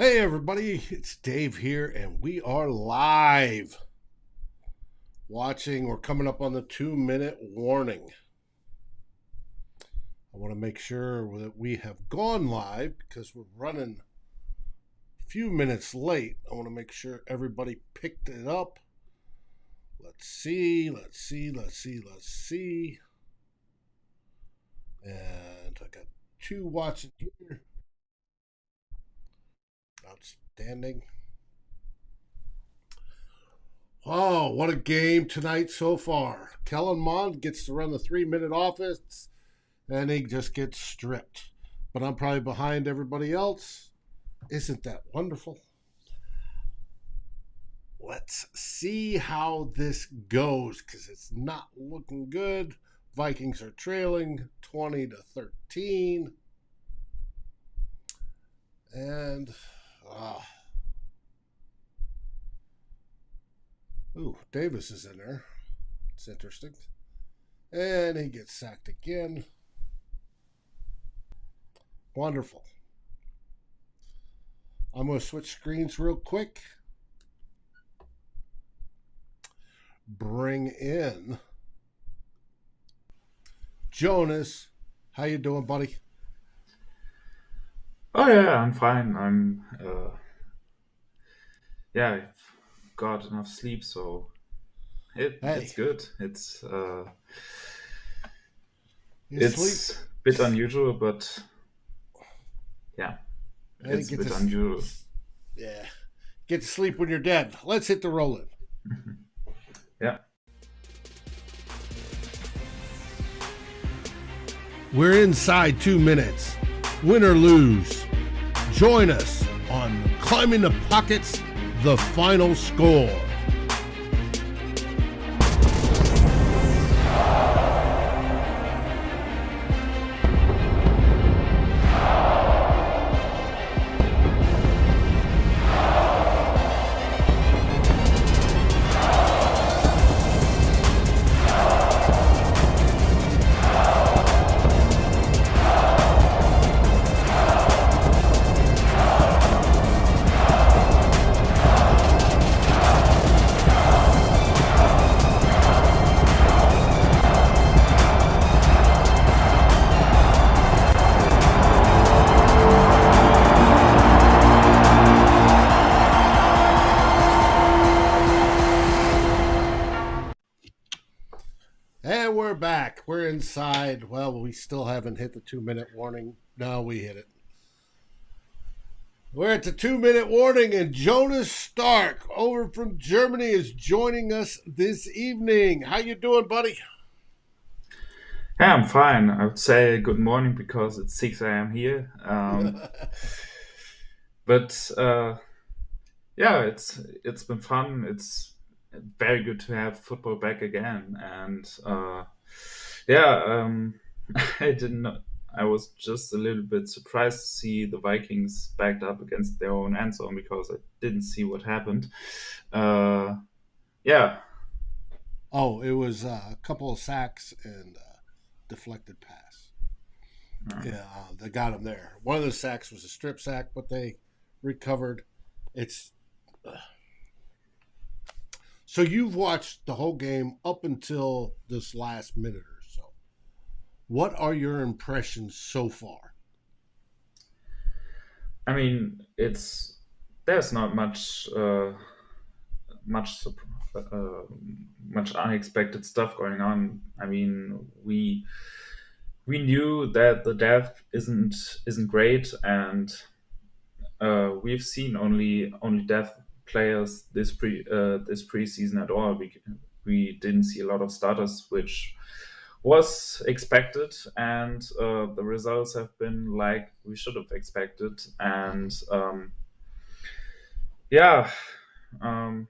Hey everybody, it's Dave here, and we are live watching. We're coming up on the 2-minute warning. I want to make sure that we have gone live because we're running a few minutes late. I want to make sure everybody picked it up. Let's see. And I got 2 watching here. Outstanding. Oh, what a game tonight so far. Kellen Mond gets to run the 3-minute offense, and he just gets stripped. But I'm probably behind everybody else. Isn't that wonderful? Let's see how this goes, because it's not looking good. Vikings are trailing 20-13. And Davis is in there. It's interesting. And he gets sacked again. Wonderful. I'm going to switch screens real quick. Bring in Jonas. How you doing, buddy? Oh yeah, I'm fine. I've got enough sleep, so it's good. It's sleep? a bit unusual, but yeah, it's a bit unusual. Yeah, get to sleep when you're dead. Let's hit the rolling. Yeah. We're inside 2 minutes. Win or lose. Join us on Climbing the Pockets, the final score. And we're back. We're inside. Well, we still haven't hit the 2-minute warning. No, we hit it. We're at the 2-minute warning, and Jonas Stärk over from Germany is joining us this evening. How you doing, buddy? Yeah, I'm fine. I would say good morning because it's 6 a.m. here. But yeah, it's been fun. It's very good to have football back again, and I didn't. I was just a little bit surprised to see the Vikings backed up against their own end zone because I didn't see what happened. Yeah. Oh, it was a couple of sacks and deflected pass. Yeah, they got him there. One of the sacks was a strip sack, but they recovered. It's so you've watched the whole game up until this last minute or so. What are your impressions so far? I mean, there's not much much unexpected stuff going on. I mean, we knew that the depth isn't great, and we've seen only depth players this preseason at all. We didn't see a lot of starters, which was expected, and the results have been like we should have expected. And yeah, um,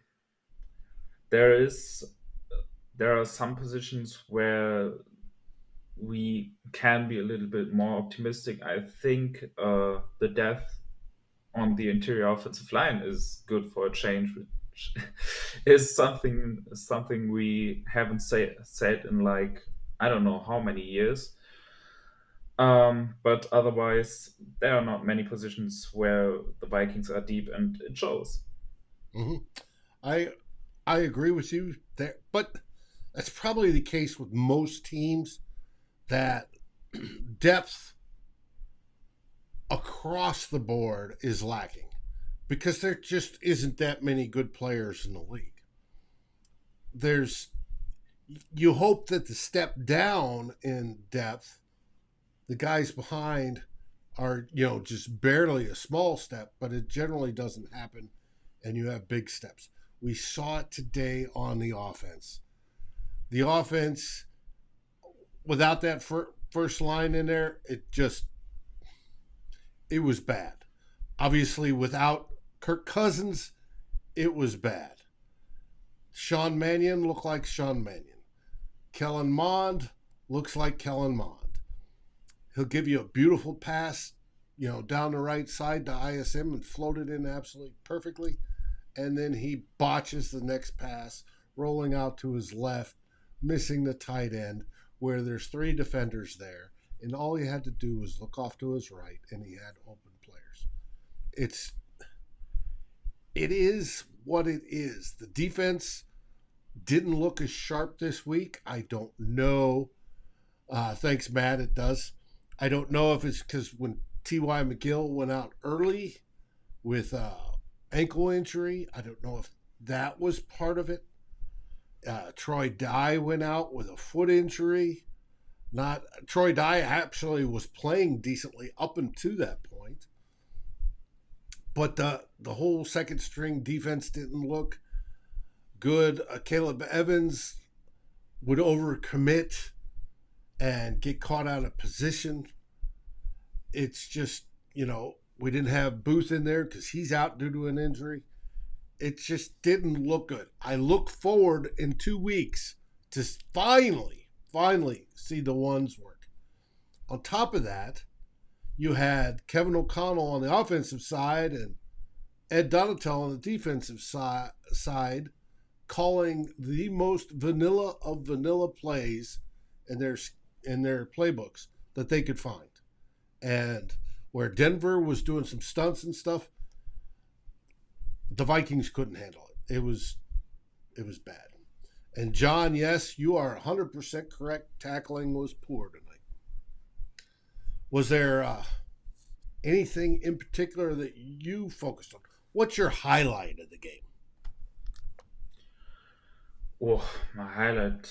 there are some positions where we can be a little bit more optimistic. I think the depth on the interior offensive line is good for a change, which is something we haven't said in like I don't know how many years. But otherwise, there are not many positions where the Vikings are deep, and it shows. Hmm. I I agree with you there, but that's probably the case with most teams that depth across the board is lacking because there just isn't that many good players in the league. There's You hope that the step down in depth, the guys behind are, just barely a small step, but it generally doesn't happen and you have big steps. We saw it today on the offense. The offense, without that first line in there, it was bad. Obviously, without Kirk Cousins, it was bad. Sean Mannion looked like Sean Mannion. Kellen Mond looks like Kellen Mond. He'll give you a beautiful pass, down the right side to ISM and float it in absolutely perfectly. And then he botches the next pass, rolling out to his left, missing the tight end where there's three defenders there. And all he had to do was look off to his right, and he had open players. It is what it is. The defense didn't look as sharp this week. I don't know. Thanks, Matt. It does. I don't know if it's because when T.Y. McGill went out early with ankle injury, I don't know if that was part of it. Troy Dye went out with a foot injury. Not Troy Dye actually was playing decently up until that point, but the whole second string defense didn't look good. Caleb Evans would overcommit and get caught out of position. It's just, we didn't have Booth in there because he's out due to an injury. It just didn't look good. I look forward in 2 weeks to finally see the ones work. On top of that, you had Kevin O'Connell on the offensive side and Ed Donatel on the defensive side calling the most vanilla of vanilla plays in their playbooks that they could find. And where Denver was doing some stunts and stuff, the Vikings couldn't handle it. It was bad. And John, yes, you are 100% correct. Tackling was poor tonight. Was there anything in particular that you focused on? What's your highlight of the game? Oh, my highlight.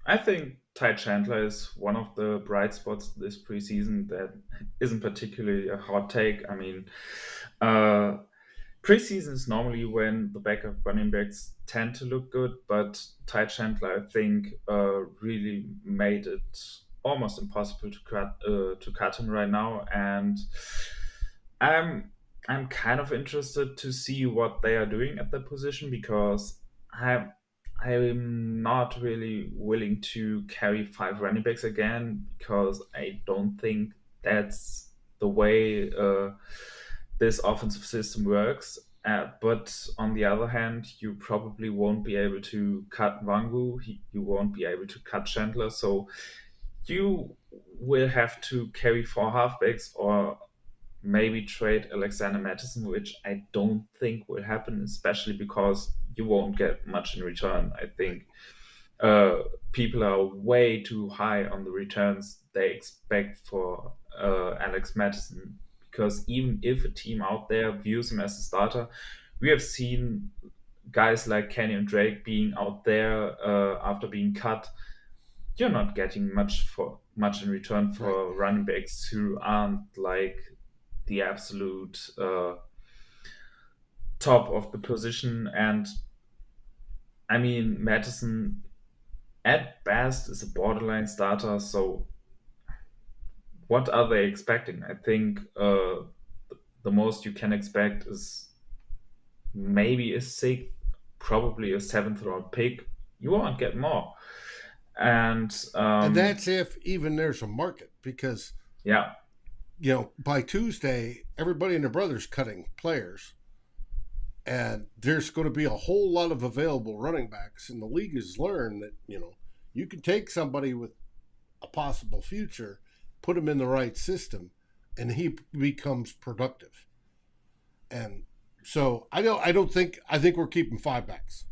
I think Ty Chandler is one of the bright spots this preseason that isn't particularly a hot take. I mean, preseason is normally when the backup running backs tend to look good, but Ty Chandler, I think, really made it almost impossible to cut him right now, and I'm I'm kind of interested to see what they are doing at that position because I'm not really willing to carry five running backs again because I don't think that's the way this offensive system works. But on the other hand, you probably won't be able to cut Wangu. You won't be able to cut Chandler. So you will have to carry four halfbacks or maybe trade Alexander Mattison, which I don't think will happen, especially because you won't get much in return. I think people are way too high on the returns they expect for Alex Mattison because even if a team out there views him as a starter, we have seen guys like Kenyon Drake being out there after being cut. You're not getting much in return for Right. running backs who aren't like the absolute top of the position. And I mean, Madison at best is a borderline starter. So what are they expecting? I think the most you can expect is maybe a sixth, probably a seventh round pick. You won't get more. And And that's if even there's a market because, yeah, by Tuesday, everybody and their brother's cutting players. And there's going to be a whole lot of available running backs. And the league has learned that, you can take somebody with a possible future put him in the right system, and he becomes productive. And so I think we're keeping 5 backs.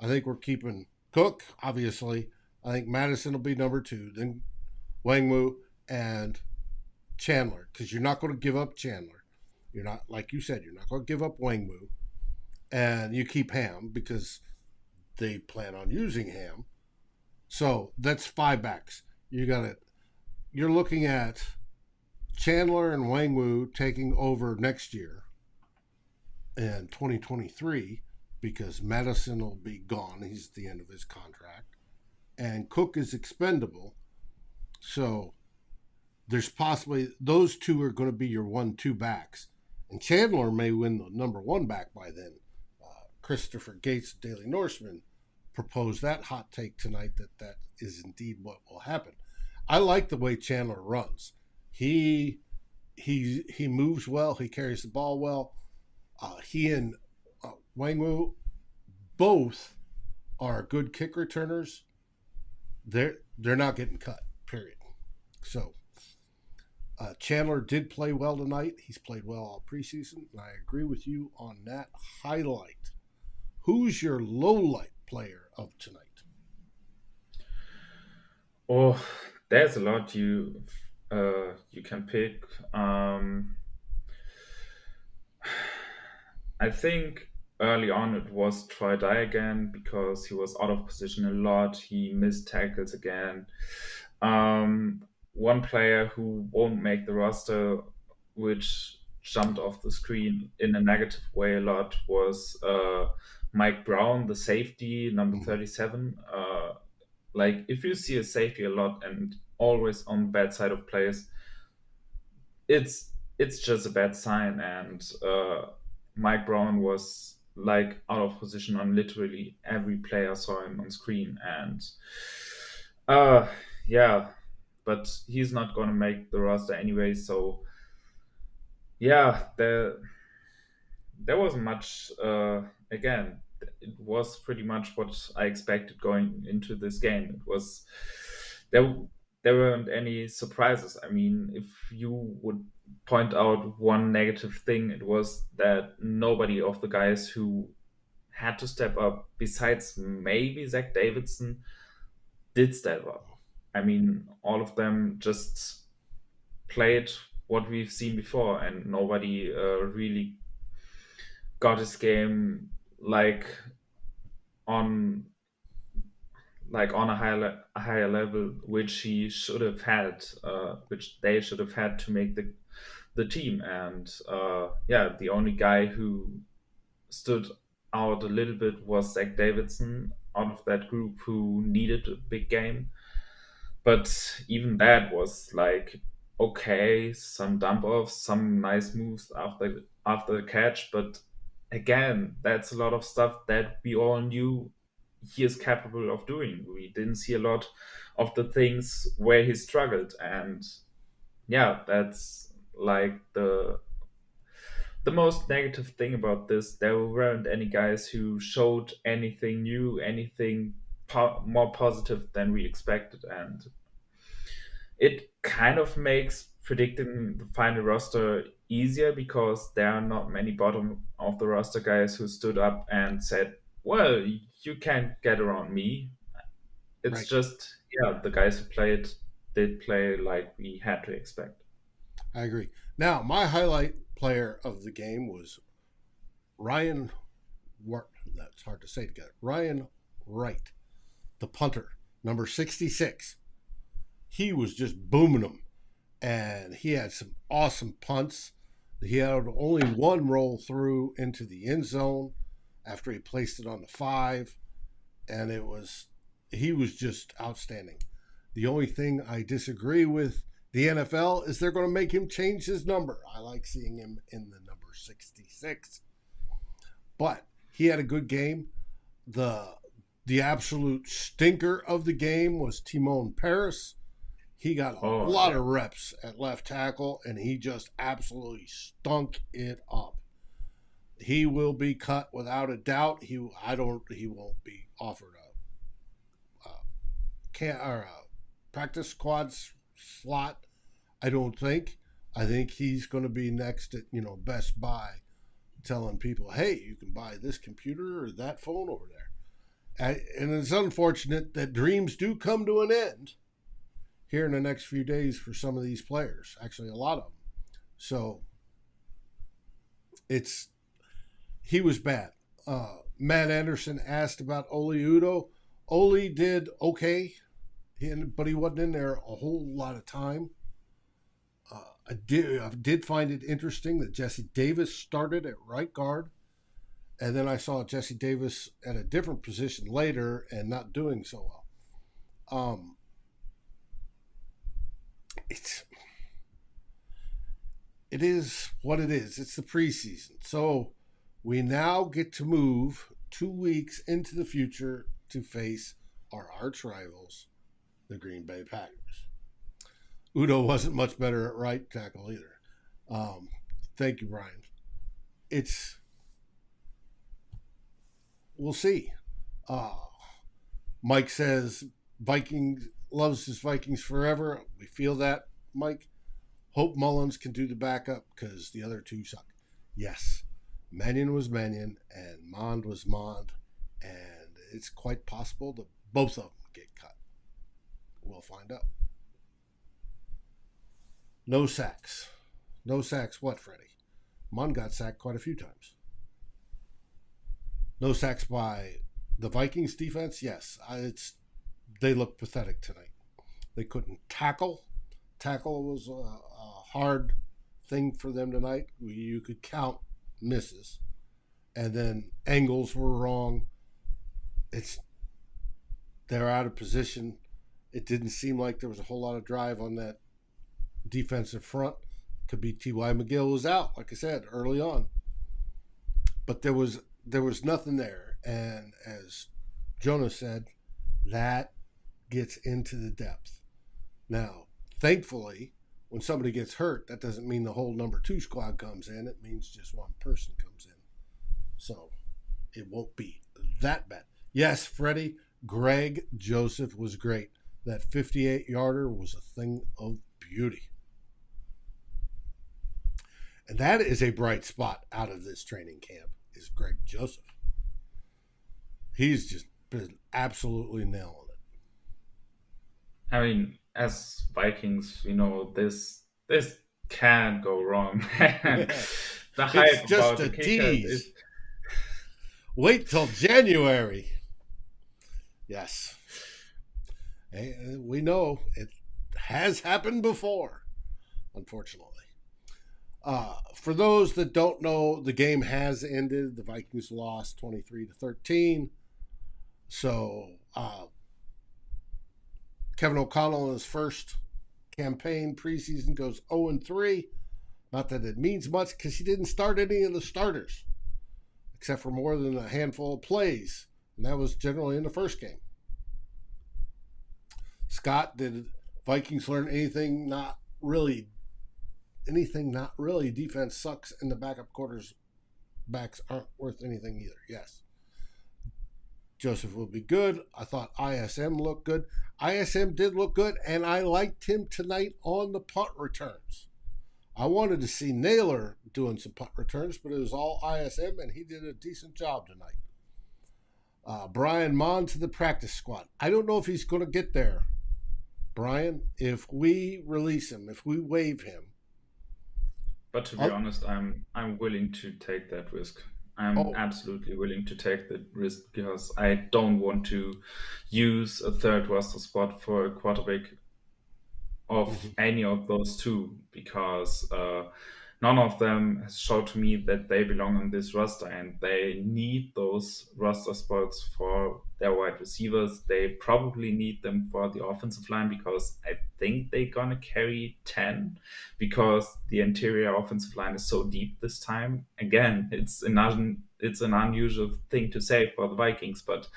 I think we're keeping Cook, obviously. I think Madison will be number 2, then Wangmu and Chandler, because you're not going to give up Chandler. You're not, like you said, you're not going to give up Wangmu. And you keep Ham because they plan on using Ham. So that's 5 backs. You're looking at Chandler and Wangmu taking over next year in 2023 because Madison will be gone. He's at the end of his contract. And Cook is expendable. So there's possibly those 2 are going to be your 1-2 backs. And Chandler may win the number 1 back by then. Christopher Gates, Daily Norseman, proposed that hot take tonight that is indeed what will happen. I like the way Chandler runs. He moves well. He carries the ball well. He and Wangmu both are good kick returners. They're not getting cut, period. So Chandler did play well tonight. He's played well all preseason, and I agree with you on that highlight. Who's your low light player of tonight? Oh, there's a lot you can pick. I think early on it was Troy Dye again because he was out of position a lot. He missed tackles again. One player who won't make the roster, which jumped off the screen in a negative way a lot, was Mike Brown, the safety, number 37. Like, if you see a safety a lot and always on the bad side of plays, it's just a bad sign. And Mike Brown was like out of position on literally every play I saw him on screen. And yeah, but he's not going to make the roster anyway. So yeah, there wasn't much. Again, it was pretty much what I expected going into this game. It was there weren't any surprises. I mean, if you would point out one negative thing, it was that nobody of the guys who had to step up, besides maybe Zach Davidson, did step up. I mean, all of them just played what we've seen before, and nobody really got his game like on a higher level, which he should have had, which they should have had to make the team. And yeah, the only guy who stood out a little bit was Zach Davidson out of that group who needed a big game. But even that was like, okay, some dump offs, some nice moves after the catch, but again, that's a lot of stuff that we all knew he is capable of doing. We didn't see a lot of the things where he struggled, and yeah, that's like the most negative thing about this. There weren't any guys who showed anything new, anything more positive than we expected, and it kind of makes predicting the final roster easier because there are not many bottom of the roster guys who stood up and said, well, you can't get around me. It's Right. just, yeah, the guys who played did play like we had to expect. I agree. Now, my highlight player of the game was Ryan. That's hard to say together. Ryan Wright, the punter, number 66. He was just booming them, and he had some awesome punts. He had only one roll through into the end zone after he placed it on the 5, and he was just outstanding. The only thing I disagree with the NFL is they're going to make him change his number. I like seeing him in the number 66. But he had a good game. The absolute stinker of the game was Timon Paris. He got a lot of reps at left tackle, and he just absolutely stunk it up. He will be cut without a doubt. He won't be offered a practice squad slot. I don't think. I think he's going to be next at, Best Buy telling people, hey, you can buy this computer or that phone over there. And it's unfortunate that dreams do come to an end here in the next few days for some of these players. Actually, a lot of them. So he was bad. Matt Anderson asked about Oli Udo. Oli did okay, but he wasn't in there a whole lot of time. I did find it interesting that Jesse Davis started at right guard, and then I saw Jesse Davis at a different position later and not doing so well. It is what it is. It's the preseason. So we now get to move 2 weeks into the future to face our arch rivals, the Green Bay Packers. Udo wasn't much better at right tackle either. Thank you, Brian. We'll see. Mike says Vikings loves his Vikings forever. We feel that, Mike. Hope Mullins can do the backup because the other two suck. Yes, Mannion was Mannion and Mond was Mond, and it's quite possible that both of them get cut. We'll find out. No sacks. No sacks what, Freddie? Mond got sacked quite a few times. No sacks by the Vikings defense? Yes. They look pathetic tonight. They couldn't tackle. Tackle was a hard thing for them tonight. You could count misses. And then angles were wrong. They're out of position. It didn't seem like there was a whole lot of drive on that defensive front. Could be T.Y. McGill was out, like I said, early on. But there was nothing there. And as Jonas said, that gets into the depth. Now, thankfully, when somebody gets hurt, that doesn't mean the whole number 2 squad comes in. It means just one person comes in. So it won't be that bad. Yes, Freddie, Greg Joseph was great. That 58-yarder was a thing of beauty. And that is a bright spot out of this training camp, is Greg Joseph. He's just been absolutely nailing it. I mean, as Vikings, this can't go wrong. The hype It's just about a the kicker tease. Wait till January. Yes. We know it has happened before, unfortunately. For those that don't know, the game has ended. The Vikings lost 23-13. So Kevin O'Connell in his first campaign preseason goes 0-3. Not that it means much because he didn't start any of the starters, except for more than a handful of plays. And that was generally in the first game. Scott, did Vikings learn anything not really? Defense sucks and the backup quarterbacks aren't worth anything either. Yes. Joseph will be good. I thought ISM looked good. ISM did look good, and I liked him tonight on the punt returns. I wanted to see Naylor doing some punt returns, but it was all ISM, and he did a decent job tonight. Brian Mon to the practice squad. I don't know if he's going to get there, Brian, if we release him, if we waive him. But to be honest, I'm willing to take that risk. I'm absolutely willing to take the risk because I don't want to use a third roster spot for a quarterback of any of those two because none of them has showed to me that they belong on this roster and they need those roster spots for their wide receivers. They probably need them for the offensive line because I think they're gonna carry 10 because the interior offensive line is so deep this time. Again, it's an unusual thing to say for the Vikings, but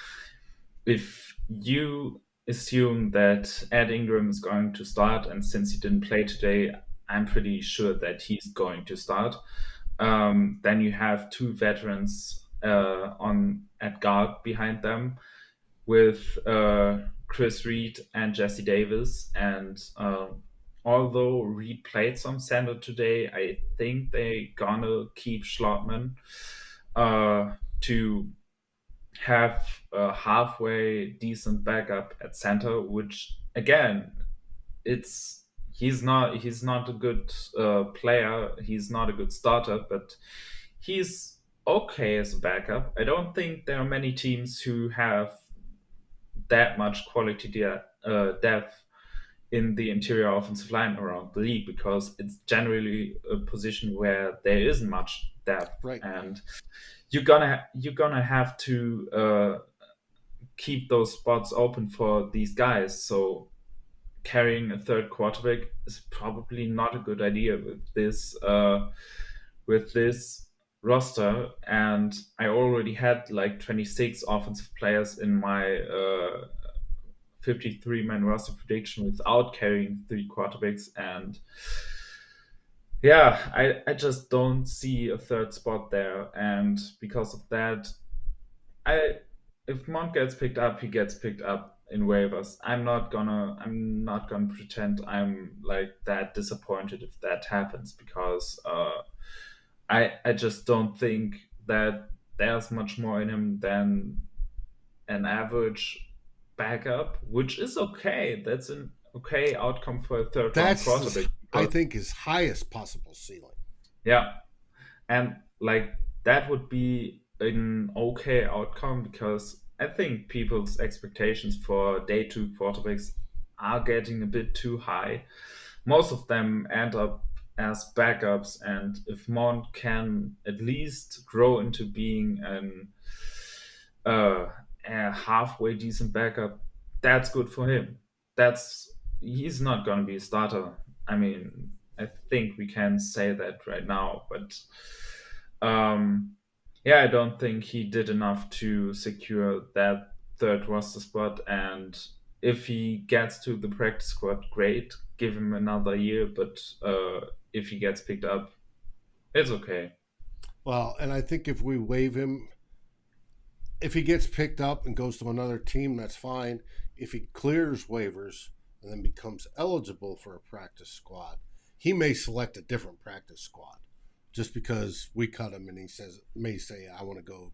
if you assume that Ed Ingram is going to start, and since he didn't play today, I'm pretty sure that he's going to start. Then you have two veterans at guard behind them with Chris Reed and Jesse Davis, and although Reed played some center today, I think they gonna keep Schlotman to have a halfway decent backup at center, which again, it's he's not a good player. He's not a good starter, but he's okay as a backup. I don't think there are many teams who have that much quality depth in the interior offensive line around the league because it's generally a position where there isn't much depth, Right. and you're gonna have to keep those spots open for these guys. So carrying a third quarterback is probably not a good idea with this roster. And I already had like 26 offensive players in my 53-man roster prediction without carrying three quarterbacks, and yeah, I just don't see a third spot there, and because of that, I if Mont gets picked up, he gets picked up in waivers. I'm not gonna pretend I'm like that disappointed if that happens because I just don't think that there's much more in him than an average backup, which is okay. That's an okay outcome for a third round That's, quarterback I because think, his highest possible ceiling. yeah, and like that would be an okay outcome because I think people's expectations for day two quarterbacks are getting a bit too high. Most of them end up as backups, and if Mont can at least grow into being uh, a halfway decent backup, that's good for him. He's not going to be a starter. I mean, I think we can say that right now, but um, yeah, I don't think he did enough to secure that third roster spot. And if he gets to the practice squad, great. Give him another year. But if he gets picked up, it's okay. Well, and I think if we waive him, if he gets picked up and goes to another team, that's fine. If he clears waivers and then becomes eligible for a practice squad, he may select a different practice squad just because we cut him and he may say, I want to go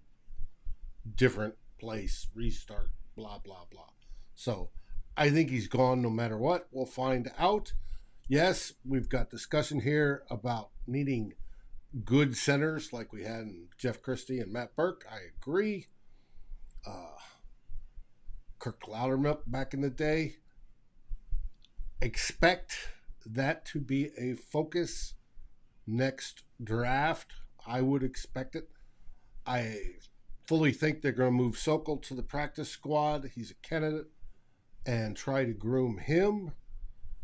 different place, restart, blah, blah, blah. So I think he's gone no matter what. We'll find out. Yes, we've got discussion here about needing good centers like we had in Jeff Christie and Matt Burke. I agree. Uh, Kirk Loudermilk back in the day. Expect that to be a focus next draft. I would expect it. I fully think they're going to move Sokol to the practice squad. He's a candidate and try to groom him.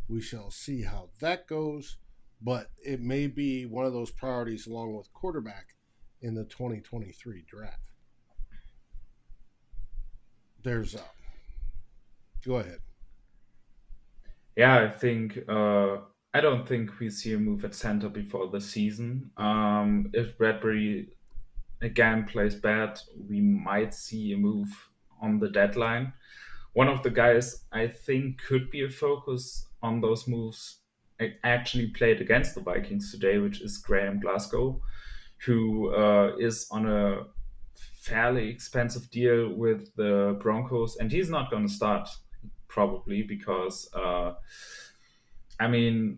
We shall see how that goes, but it may be one of those priorities along with quarterback in the 2023 draft. There's go ahead. Yeah, I don't think we see a move at center before the season. If Bradbury again plays bad, we might see a move on the deadline. One of the guys I think could be a focus on those moves actually played against the Vikings today, which is Graham Glasgow, who is on a fairly expensive deal with the Broncos, and he's not going to start probably because I mean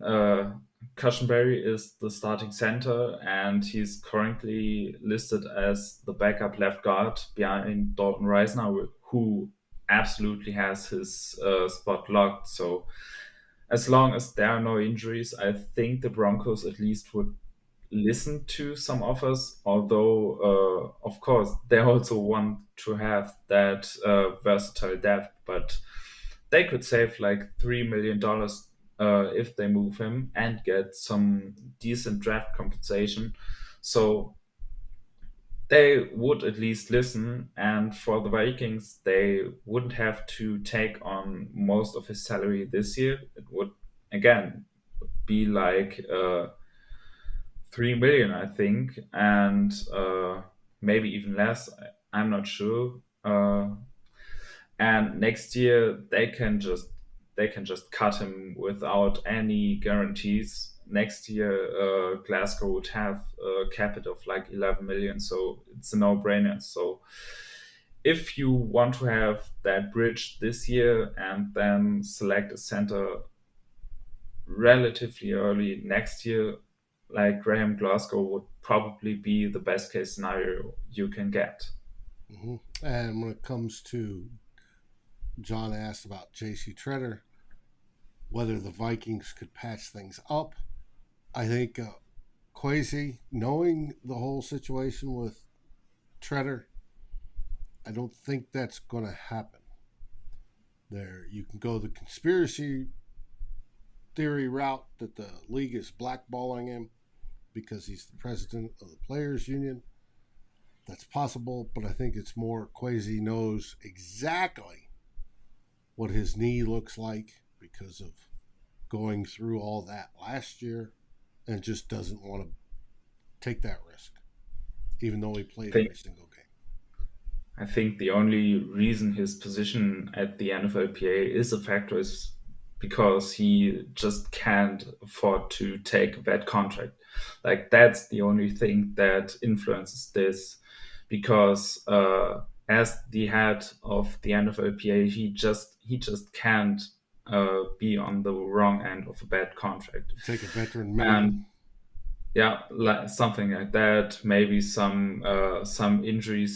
Cushenberry is the starting center, and he's currently listed as the backup left guard behind Dalton Reisner, who absolutely has his spot locked. So as long as there are no injuries, I think the Broncos at least would listen to some offers. Although, of course, they also want to have that versatile depth, but they could save like $3 million if they move him and get some decent draft compensation. So they would at least listen, and for the Vikings, they wouldn't have to take on most of his salary this year. It would again be like 3 million, I think, and maybe even less. I'm not sure. And next year they can just cut him without any guarantees. Next year, Glasgow would have a cap hit of like 11 million, so it's a no-brainer. So if you want to have that bridge this year and then select a center relatively early next year, like Graham Glasgow would probably be the best case scenario you can get. Mm-hmm. And when it comes to, John asked about J.C. Tretter, whether the Vikings could patch things up. I think Kwesi, knowing the whole situation with Tretter, I don't think that's going to happen. There, you can go the conspiracy theory route that the league is blackballing him because he's the president of the players union. That's possible, but I think it's more Kwesi knows exactly what his knee looks like because of going through all that last year and just doesn't want to take that risk, even though he played every single game. I think the only reason his position at the NFLPA is a factor is because he just can't afford to take a bad contract. Like, that's the only thing that influences this, because as the head of the NFLPA, he just can't be on the wrong end of a bad contract. Take a veteran minimum. And yeah, like something like that. Maybe some injury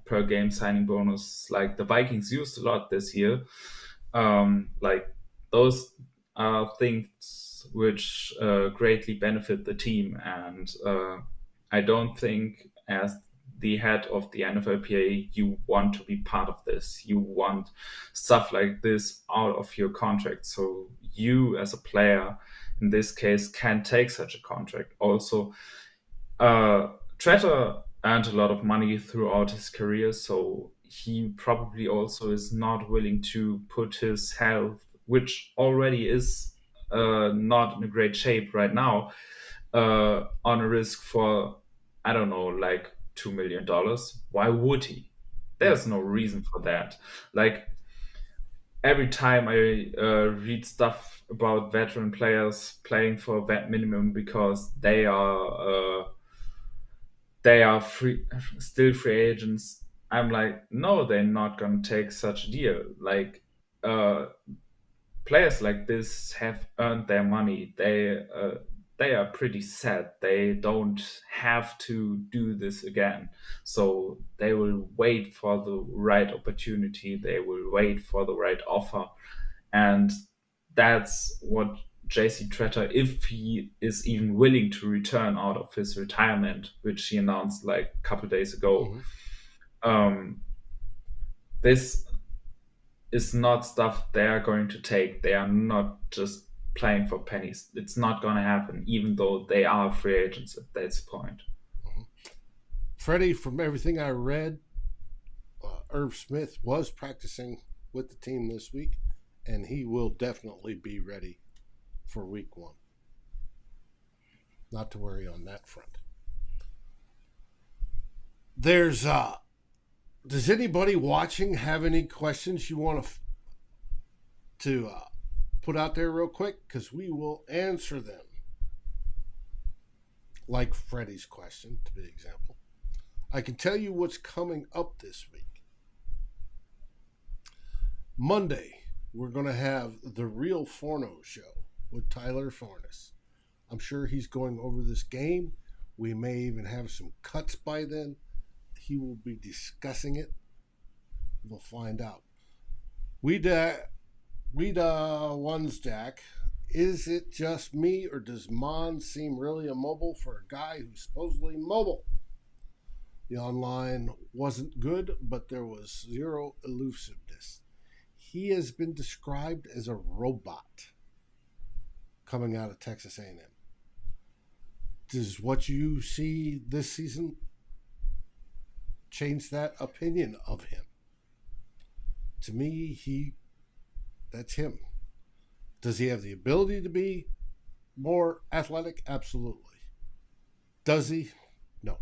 per game signing bonus, like the Vikings used a lot this year. Like, those are things which greatly benefit the team, and I don't think as the head of the NFLPA you want to be part of this. You want stuff like this out of your contract, so you as a player in this case can take such a contract. Also, Tretter earned a lot of money throughout his career, so he probably also is not willing to put his health, which already is not in a great shape right now, on a risk for, I don't know, like $2 million. Why would he? There's no reason for that. Like, every time I read stuff about veteran players playing for vet minimum because they are still free agents, I'm like, no, they're not gonna take such a deal. Like, players like this have earned their money. They are pretty set. They don't have to do this again. So they will wait for the right opportunity. They will wait for the right offer. And that's what JC Tretter, if he is even willing to return out of his retirement, which he announced like a couple days ago, this is not stuff they are going to take. They are not just playing for pennies. It's not going to happen, even though they are free agents at this point. Freddie, from everything I read, Irv Smith was practicing with the team this week, and he will definitely be ready for week 1. Not to worry on that front. There's does anybody watching have any questions you want to put out there real quick? Because we will answer them. Like Freddie's question, to be an example. I can tell you what's coming up this week. Monday, we're going to have the Real Forno show with Tyler Forness. I'm sure he's going over this game. We may even have some cuts by then. He will be discussing it. We'll find out. We'd ones, Jack. Is it just me, or does Mon seem really immobile for a guy who's supposedly mobile? The online wasn't good, but there was zero elusiveness. He has been described as a robot coming out of Texas A&M. Does what you see this season change that opinion of him? To me, that's him. Does he have the ability to be more athletic? Absolutely. Does he? No.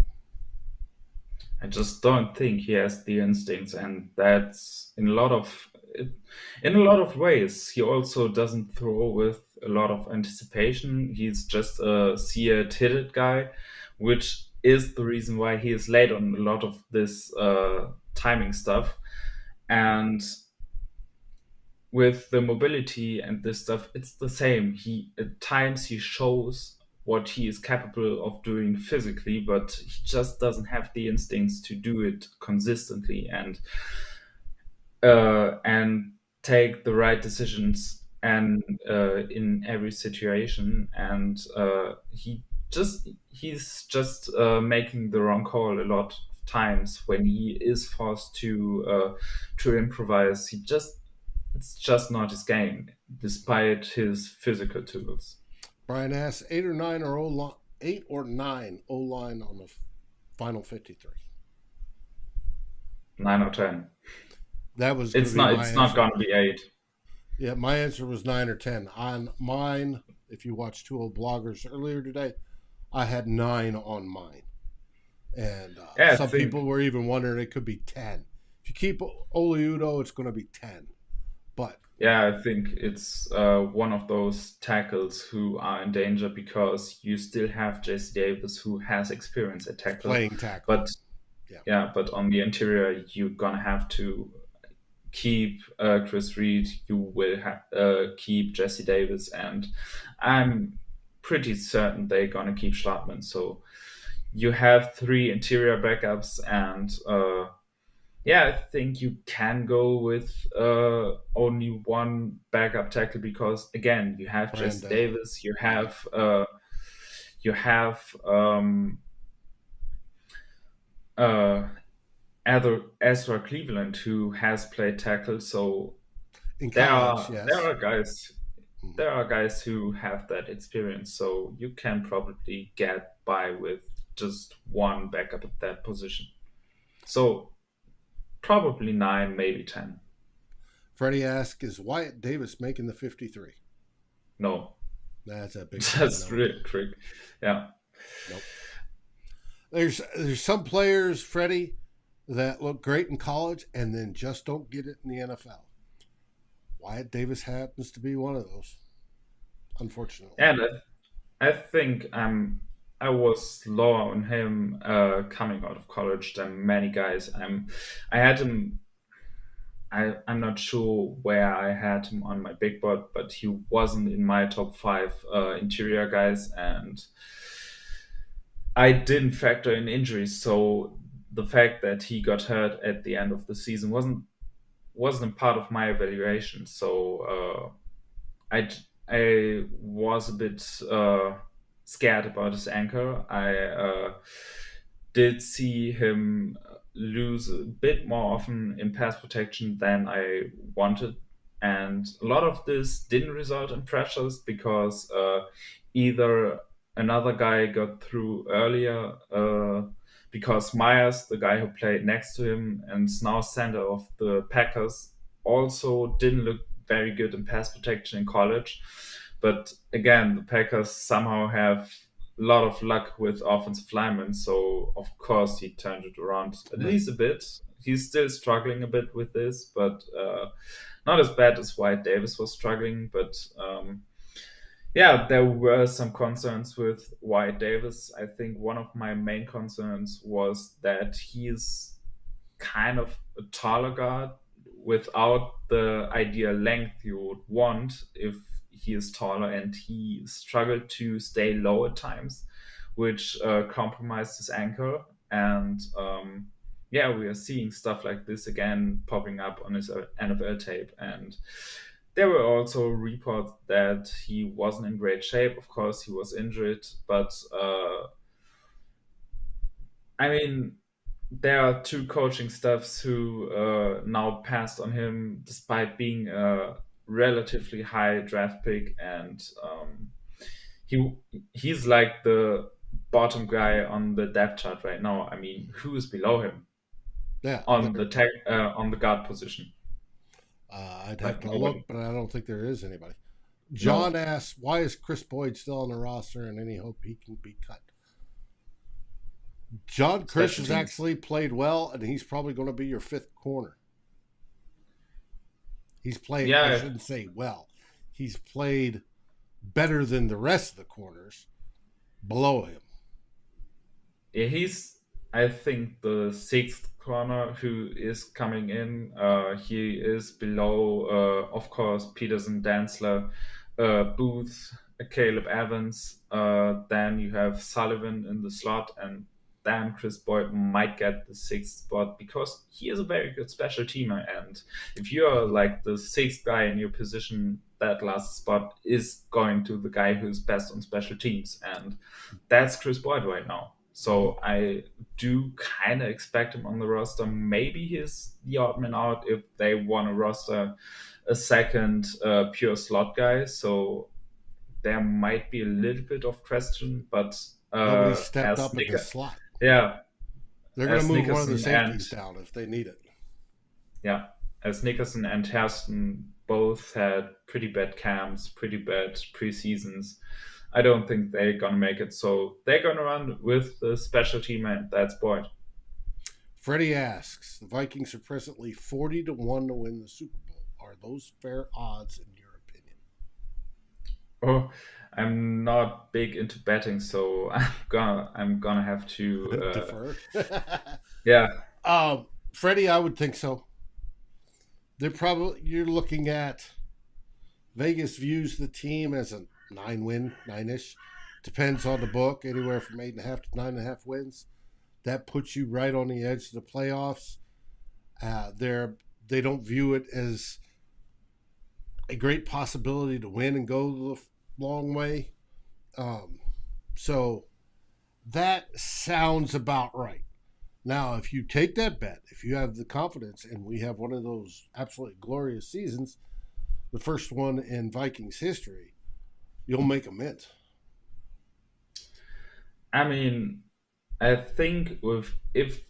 I just don't think he has the instincts, and that's in a lot of in a lot of ways. He also doesn't throw with a lot of anticipation. He's just a see it, hit it guy, which is the reason why he is late on a lot of this timing stuff. And with the mobility and this stuff, it's the same. He at times he shows what he is capable of doing physically, but he just doesn't have the instincts to do it consistently and take the right decisions and in every situation. And he's just making the wrong call a lot of times when he is forced to improvise. It's just not his game, despite his physical tools. Brian asks, 8 or 9 O line on the final 53. 9 or 10. That was. It's not going to be 8. Yeah, my answer was 9 or 10. On mine, if you watched two old bloggers earlier today, I had 9 on mine, and some people were even wondering it could be 10. If you keep Oliudo, it's going to be 10. But yeah, I think it's one of those tackles who are in danger because you still have J.C. Davis, who has experience at tackle, playing tackle. But but on the interior, you're gonna have to keep Chris Reed. You will keep J.C. Davis, and I'm pretty certain they're gonna keep Schwartman. So you have 3 interior backups, and I think you can go with only one backup tackle because again, you have Jesse Davis, you have Ezra Cleveland, who has played tackle. So there are guys who have that experience. So you can probably get by with just one backup at that position. So probably 9, maybe 10. Freddie asks, is Wyatt Davis making the 53? No. That's a big That's really trick. Yeah. Nope. There's some players, Freddie, that look great in college and then just don't get it in the NFL. Wyatt Davis happens to be one of those, unfortunately. And I think I was lower on him coming out of college than many guys. I had him. I'm not sure where I had him on my big board, but he wasn't in my top 5 interior guys, and I didn't factor in injuries. So the fact that he got hurt at the end of the season wasn't part of my evaluation. So I was a bit scared about his ankle. I did see him lose a bit more often in pass protection than I wanted. And a lot of this didn't result in pressures because either another guy got through earlier because Myers, the guy who played next to him and is now center of the Packers, also didn't look very good in pass protection in college. But again, the Packers somehow have a lot of luck with offensive linemen, so of course he turned it around at least a bit. He's still struggling a bit with this, but not as bad as Wyatt Davis was struggling. But there were some concerns with Wyatt Davis. I think one of my main concerns was that he's kind of a taller guard without the ideal length you would want if he is taller, and he struggled to stay low at times, which compromised his ankle. And we are seeing stuff like this again popping up on his NFL tape. And there were also reports that he wasn't in great shape. Of course, he was injured, but there are 2 coaching staffs who now passed on him despite being a relatively high draft pick, and he's like the bottom guy on the depth chart right now. I mean, who is below him? Yeah, on the guard position. I'd have to look, but I don't think there is anybody. John asks, why is Chris Boyd still on the roster and any hope he can be cut? John Chris has actually played well, and he's probably going to be your 5th corner. He's played, I Yeah, shouldn't say well, he's played better than the rest of the corners below him. yeah, he's I think the sixth corner who is coming in. He is below, of course, Peterson, Dantzler, Booth, Caleb Evans. Then you have Sullivan in the slot, and then Chris Boyd might get the sixth spot because he is a very good special teamer. And if you're Mhm. like the sixth guy in your position, that last spot is going to the guy who's best on special teams, and that's Chris Boyd right now. Mhm. So I do kind of expect him on the roster. Maybe he's the odd man out if they want to roster a second pure slot guy. So there might be a little bit of question, but Nobody stepped as up at the Nick, slot. yeah, They're going to as move one of the Nickerson and safeties down if they need it. yeah, as Nickerson and Hairston both had pretty bad camps, pretty bad preseasons. I don't think they're gonna make it, so they're gonna run with the special team, and that's Boyd. Freddie asks, the Vikings are presently 40-1 to win the Super Bowl. Are those fair odds in your opinion? Oh, I'm not big into betting, so I'm gonna have to Defer. yeah. Freddie, I would think so. They're probably you're looking at Vegas views the team as a 9-win, 9-ish. Depends on the book, anywhere from 8.5 to 9.5 wins. That puts you right on the edge of the playoffs. They don't view it as a great possibility to win and go the long way. Um, so that sounds about right. Now, if you take that bet, if you have the confidence, and we have one of those absolutely glorious seasons, the first one in Vikings history, you'll make a mint. I mean, I think with if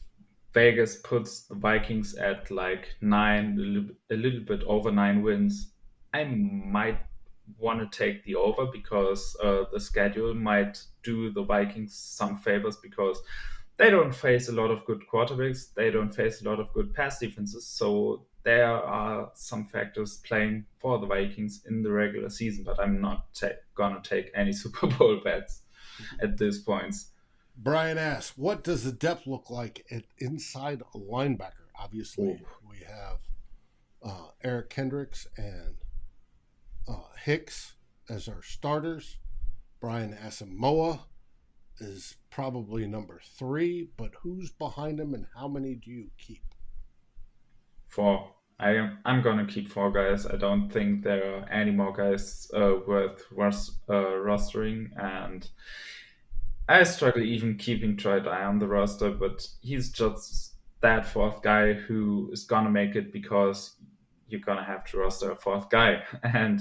Vegas puts the Vikings at like nine, a little bit over 9 wins, I might want to take the over because the schedule might do the Vikings some favors because they don't face a lot of good quarterbacks, they don't face a lot of good pass defenses, so there are some factors playing for the Vikings in the regular season. But I'm not gonna take any Super Bowl bets at this point. Brian asks, what does the depth look like at inside linebacker? Obviously, Ooh. we have Eric Kendricks and Hicks as our starters. Brian Asamoah is probably number 3, but who's behind him and how many do you keep? Four. I'm gonna keep four guys. I don't think there are any more guys worth rostering, and I struggle even keeping Troy Dye on the roster. But he's just that fourth guy who is gonna make it because you're gonna have to roster a fourth guy, and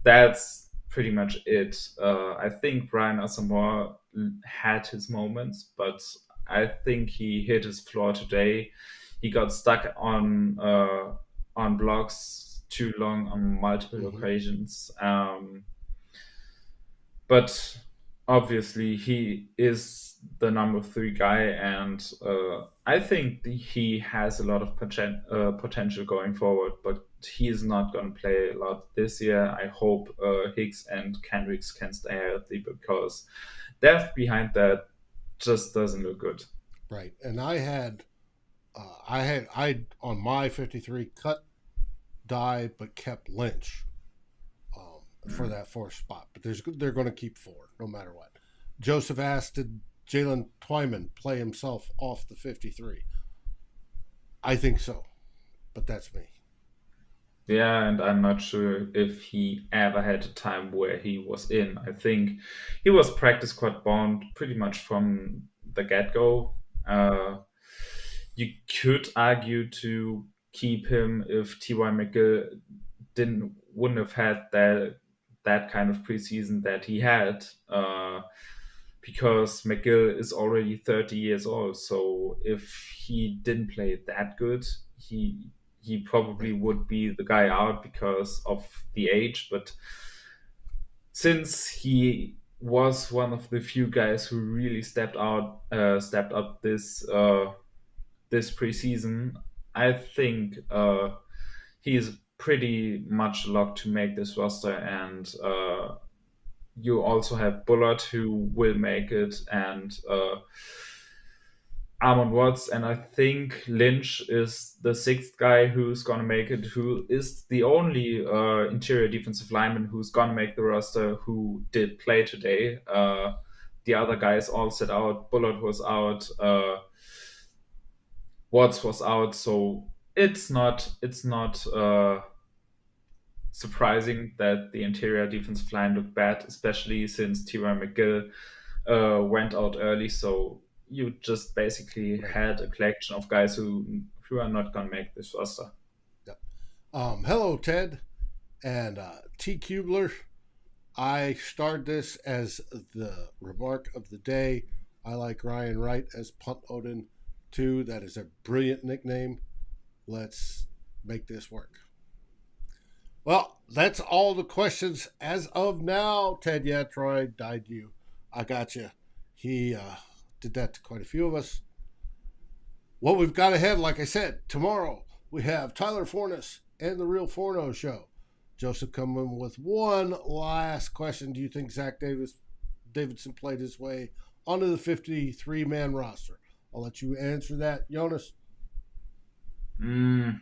that's pretty much it. I think Brian Asamoah had his moments, but I think he hit his floor today. He got stuck on blocks too long on multiple Mm-hmm. occasions. But obviously, he is the number three guy, and I think he has a lot of potential going forward. But he is not going to play a lot this year. I hope Hicks and Kendricks can stay healthy because depth behind that just doesn't look good. Right. And I on my 53 cut Dye but kept Lynch for that 4th spot. But they're going to keep 4 no matter what. Joseph asked, did Jalen Twyman play himself off the 53? I think so, but that's me. Yeah, and I'm not sure if he ever had a time where he was in. I think he was practice squad bound pretty much from the get go. You could argue to keep him if T.Y. McGill wouldn't have had that kind of preseason that he had, because McGill is already 30 years old. So if he didn't play that good, he probably Right. would be the guy out because of the age. But since he was one of the few guys who really stepped up this preseason, I think he is pretty much locked to make this roster, and you also have Bullard who will make it, and Armon Watts, and I think Lynch is the sixth guy who's gonna make it, who is the only interior defensive lineman who's gonna make the roster who did play today. The other guys all set out. Bullard was out. Watts was out, so it's not surprising that the interior defensive line looked bad, especially since T.Y. McGill went out early. So you just basically Right. had a collection of guys who are not gonna make this roster. Yep. Hello, Ted and T. Kubler. I start this as the remark of the day. I like Ryan Wright as Punt Odin too. That is a brilliant nickname. Let's make this work. Well, that's all the questions as of now. Ted, yeah, Troy, died you. I got you. He did that to quite a few of us. What we've got ahead, like I said, tomorrow we have Tyler Forness and the Real Forno Show. Joseph coming with one last question. Do you think Zach Davidson played his way onto the 53-man roster? I'll let you answer that, Jonas. I'm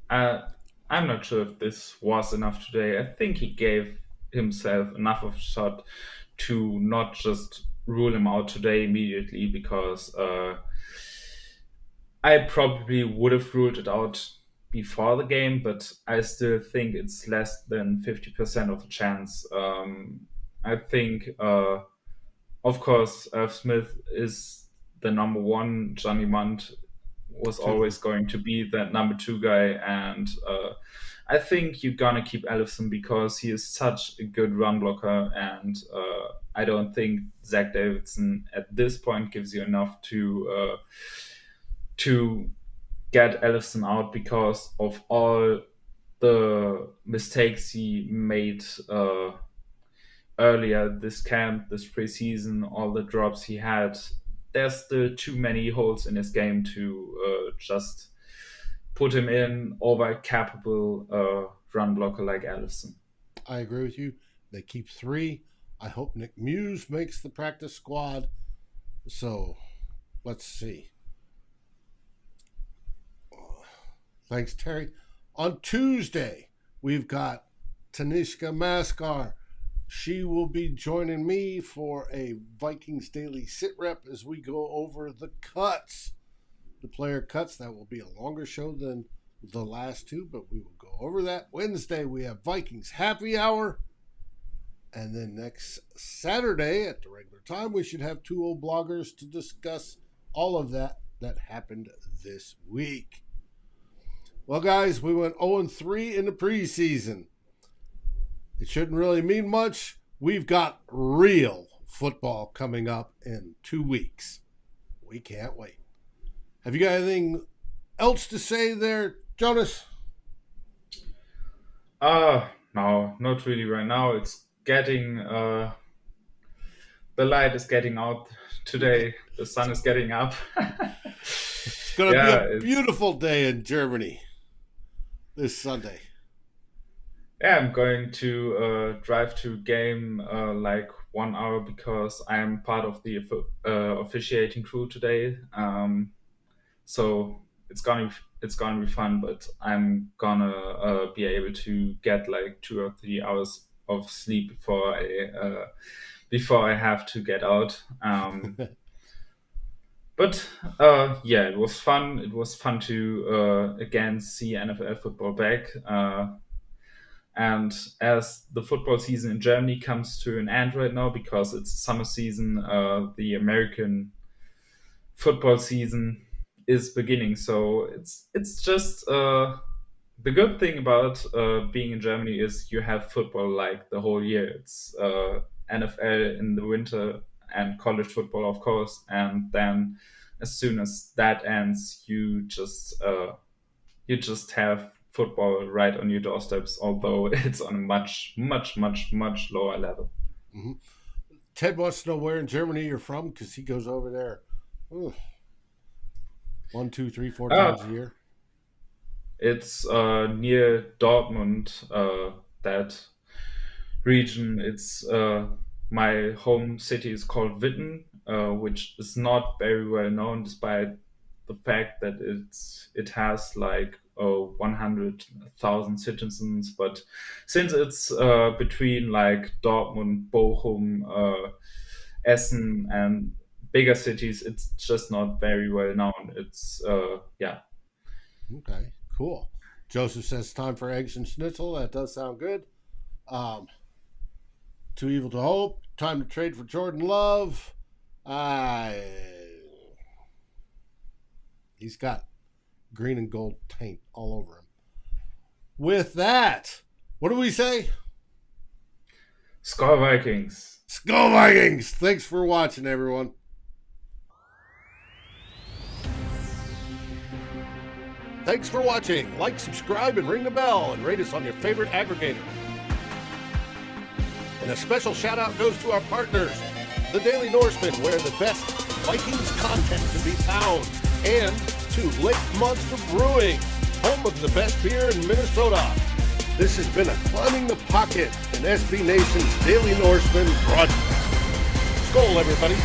not sure if this was enough today. I think he gave himself enough of a shot to not just rule him out today immediately, because I probably would have ruled it out before the game, but I still think it's less than 50% of a chance. I think, of course, Smith is the number one. Johnny Munt was always going to be that number two guy, and I think you're gonna keep Ellison because he is such a good run blocker, and I don't think Zach Davidson at this point gives you enough to get Ellison out because of all the mistakes he made earlier this camp, this preseason, all the drops he had. There's still too many holes in his game to just put him in over a capable run blocker like Ellison. I agree with you. They keep 3. I hope Nick Muse makes the practice squad. So let's see. Thanks, Terry. On Tuesday, we've got Tanishka Maskar. She will be joining me for a Vikings Daily Sit Rep as we go over the cuts. The player cuts. That will be a longer show than the last two, but we will go over that. Wednesday, we have Vikings Happy Hour. And then next Saturday at the regular time, we should have 2 old bloggers to discuss all of that happened this week. Well, guys, we went 0-3 in the preseason. It shouldn't really mean much. We've got real football coming up in 2 weeks. We can't wait. Have you got anything else to say there, Jonas? No, not really right now. It's getting the light is getting out today. The sun is getting up. It's going to be a beautiful day in Germany this Sunday. Yeah, I'm going to drive to game like 1 hour because I'm part of the officiating crew today. So it's gonna be fun, but I'm gonna be able to get like 2 or 3 hours of sleep before I have to get out. But yeah, it was fun. It was fun to again see NFL football back. And as the football season in Germany comes to an end right now because it's summer season, the American football season is beginning. So it's just the good thing about being in Germany is you have football like the whole year. It's NFL in the winter and college football, of course, and then as soon as that ends, you just have football right on your doorsteps, although it's on a much, much, much, much lower level. Mm-hmm. Ted wants to know where in Germany you're from because he goes over there 1, 2, 3, 4 times a year. It's near Dortmund, that region. It's my home city is called Witten, which is not very well known, despite the fact that it has like 100,000 citizens. But since it's between like Dortmund, Bochum, Essen, and bigger cities, it's just not very well known. It's yeah. Okay, cool. Joseph says time for eggs and schnitzel. That does sound good. Too evil to hope. Time to trade for Jordan Love. He's got green and gold paint all over him. With that, what do we say? Skol Vikings. Skol Vikings! Thanks for watching, everyone. Thanks for watching. Like, subscribe, and ring the bell, and rate us on your favorite aggregator. And a special shout out goes to our partners, the Daily Norseman, where the best Vikings content can be found, and to Lake Monster Brewing, home of the best beer in Minnesota. This has been a Climbing the Pocket and SB Nation's Daily Norseman broadcast. Skol, everybody.